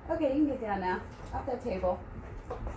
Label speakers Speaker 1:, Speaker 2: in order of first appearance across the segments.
Speaker 1: Okay, you can get down now. Off that table.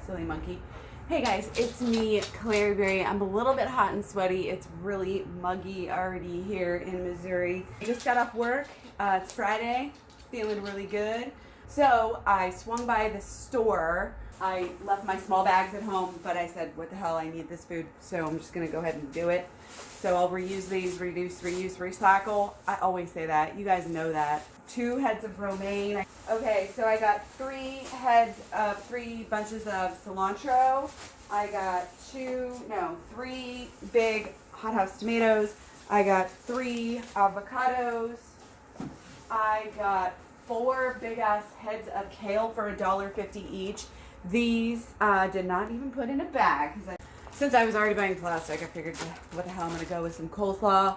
Speaker 1: Silly monkey. Hey guys, it's me, KlaireeBerry. I'm a little bit hot and sweaty. It's really muggy already here in Missouri. I just got off work. It's Friday. Feeling really good. So I swung by the store. I left my small bags at home, but I said, what the hell, I need this food, so I'm just going to go ahead and do it. So I'll reuse these, reduce, reuse, recycle. I always say that. You guys know that. 2 heads of romaine. Okay, so I got 3 bunches of cilantro. I got 3 big hothouse tomatoes. I got 3 avocados. I got 4 big ass heads of kale for $1.50 each. These did not even put in a bag since I was already buying plastic. I figured, what the hell, I'm gonna go with some coleslaw.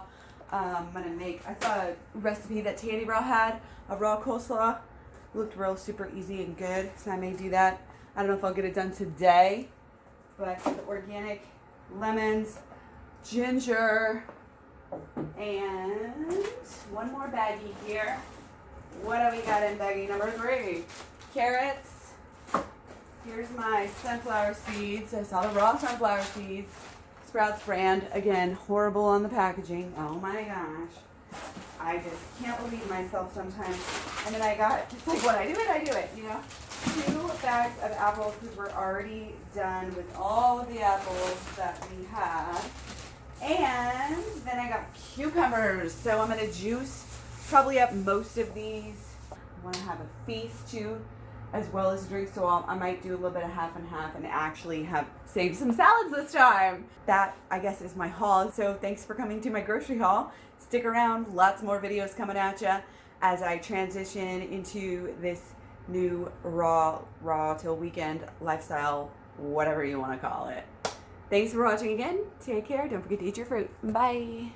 Speaker 1: I'm gonna make. I saw a recipe that Tandy Raw had, a raw coleslaw. Looked real super easy and good, so I may do that. I don't know if I'll get it done today, but the organic lemons, ginger, and one more baggie here. What do we got in baggie number 3? Carrots. Here's my sunflower seeds. I saw the raw sunflower seeds. Sprouts brand. Again, horrible on the packaging. Oh my gosh. I just can't believe myself sometimes. And then I got, it's like what I do it, you know. 2 bags of apples because we're already done with all of the apples that we have. And then I got cucumbers. So I'm going to juice probably up most of these. I want to have a feast too, as well as drink, so I might do a little bit of half and half and actually have saved some salads this time. That, I guess, is my haul. So thanks for coming to my grocery haul. Stick around, lots more videos coming at you as I transition into this new raw till weekend lifestyle, whatever you want to call it. Thanks for watching again. Take care. Don't forget to eat your fruit. Bye.